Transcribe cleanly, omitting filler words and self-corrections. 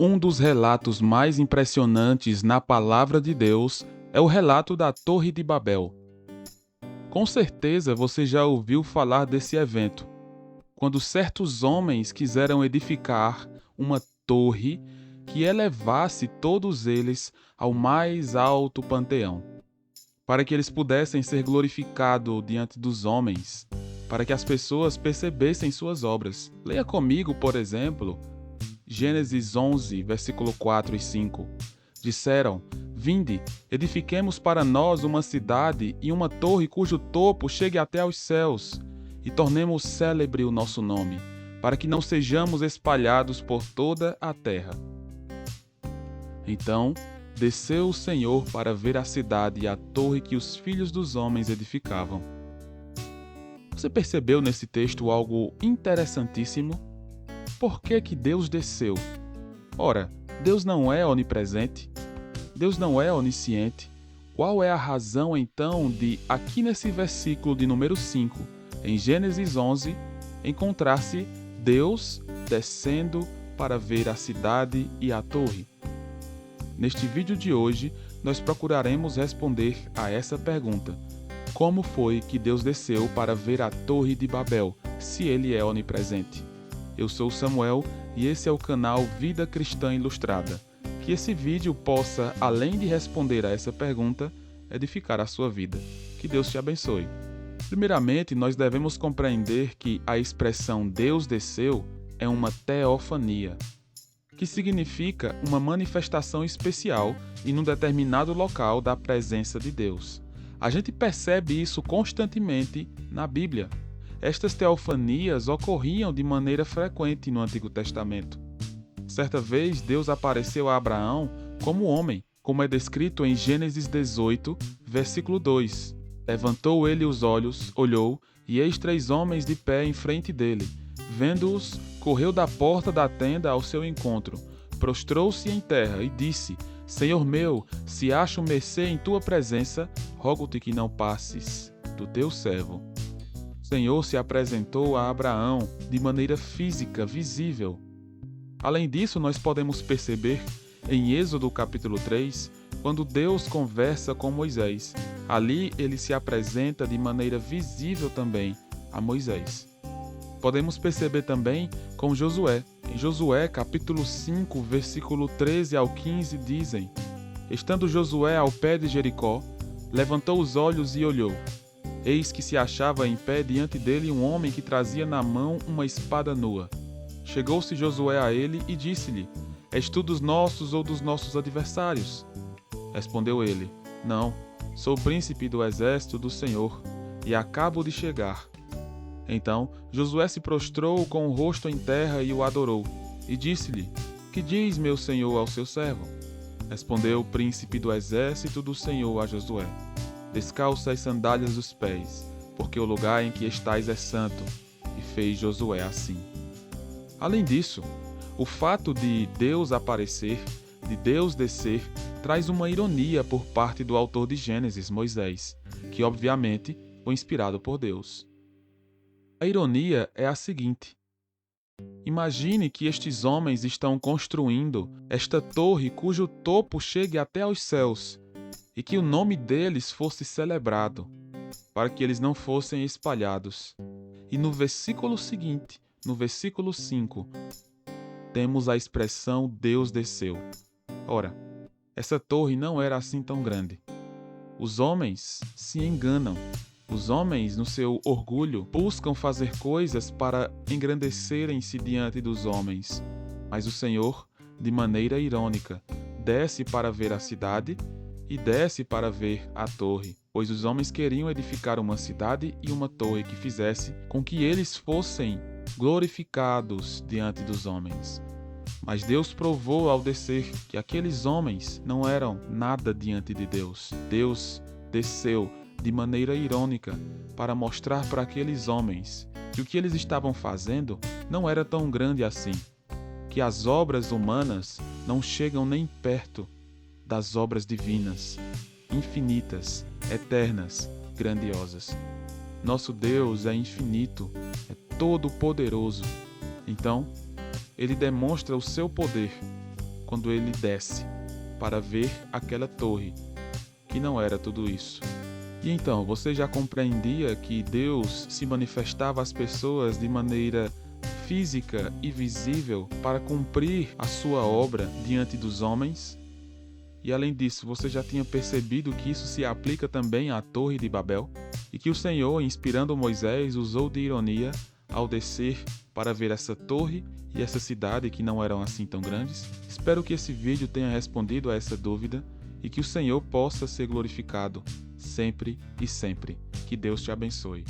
Um dos relatos mais impressionantes na Palavra de Deus é o relato da Torre de Babel. Com certeza você já ouviu falar desse evento, quando certos homens quiseram edificar uma torre que elevasse todos eles ao mais alto panteão, para que eles pudessem ser glorificados diante dos homens, para que as pessoas percebessem suas obras. Leia comigo, por exemplo, Gênesis 11, versículo 4 e 5. Disseram: Vinde, edifiquemos para nós uma cidade e uma torre cujo topo chegue até aos céus, e tornemos célebre o nosso nome, para que não sejamos espalhados por toda a terra. Então desceu o Senhor para ver a cidade e a torre que os filhos dos homens edificavam. Você percebeu nesse texto algo interessantíssimo? Por que Deus desceu? Ora, Deus não é onipresente? Deus não é onisciente? Qual é a razão, então, de, aqui nesse versículo de número 5, em Gênesis 11, encontrar-se Deus descendo para ver a cidade e a torre? Neste vídeo de hoje, nós procuraremos responder a essa pergunta. Como foi que Deus desceu para ver a Torre de Babel, se Ele é onipresente? Eu sou Samuel e esse é o canal Vida Cristã Ilustrada. Que esse vídeo possa, além de responder a essa pergunta, edificar a sua vida. Que Deus te abençoe. Primeiramente, nós devemos compreender que a expressão Deus desceu é uma teofania, que significa uma manifestação especial em um determinado local da presença de Deus. A gente percebe isso constantemente na Bíblia. Estas teofanias ocorriam de maneira frequente no Antigo Testamento. Certa vez, Deus apareceu a Abraão como homem, como é descrito em Gênesis 18, versículo 2. Levantou ele os olhos, olhou, e eis 3 homens de pé em frente dele. Vendo-os, correu da porta da tenda ao seu encontro, prostrou-se em terra e disse: Senhor meu, se acho mercê em tua presença, rogo-te que não passes do teu servo. O Senhor se apresentou a Abraão de maneira física, visível. Além disso, nós podemos perceber em Êxodo capítulo 3, quando Deus conversa com Moisés. Ali ele se apresenta de maneira visível também a Moisés. Podemos perceber também com Josué. Em Josué capítulo 5, versículo 13 ao 15 dizem: Estando Josué ao pé de Jericó, levantou os olhos e olhou. Eis que se achava em pé diante dele um homem que trazia na mão uma espada nua. Chegou-se Josué a ele e disse-lhe: És tu dos nossos ou dos nossos adversários? Respondeu ele: Não, sou príncipe do exército do Senhor, e acabo de chegar. Então Josué se prostrou com o rosto em terra e o adorou, e disse-lhe: Que diz meu senhor ao seu servo? Respondeu o príncipe do exército do Senhor a Josué: Descalça as sandálias dos pés, porque o lugar em que estais é santo. E fez Josué assim. Além disso, o fato de Deus aparecer, de Deus descer, traz uma ironia por parte do autor de Gênesis, Moisés, que obviamente foi inspirado por Deus. A ironia é a seguinte: imagine que estes homens estão construindo esta torre cujo topo chegue até aos céus e que o nome deles fosse celebrado, para que eles não fossem espalhados. E no versículo seguinte, no versículo 5, temos a expressão Deus desceu. Ora, essa torre não era assim tão grande. Os homens se enganam. Os homens, no seu orgulho, buscam fazer coisas para engrandecerem-se diante dos homens. Mas o Senhor, de maneira irônica, desce para ver a cidade e desce para ver a torre, pois os homens queriam edificar uma cidade e uma torre que fizesse com que eles fossem glorificados diante dos homens. Mas Deus provou ao descer que aqueles homens não eram nada diante de Deus. Deus desceu de maneira irônica para mostrar para aqueles homens que o que eles estavam fazendo não era tão grande assim, que as obras humanas não chegam nem perto das obras divinas, infinitas, eternas, grandiosas. Nosso Deus é infinito, é todo-poderoso. Então, Ele demonstra o seu poder quando ele desce para ver aquela torre, que não era tudo isso. E então, você já compreendia que Deus se manifestava às pessoas de maneira física e visível para cumprir a sua obra diante dos homens? E além disso, você já tinha percebido que isso se aplica também à Torre de Babel? E que o Senhor, inspirando Moisés, usou de ironia ao descer para ver essa torre e essa cidade que não eram assim tão grandes? Espero que esse vídeo tenha respondido a essa dúvida e que o Senhor possa ser glorificado sempre e sempre. Que Deus te abençoe.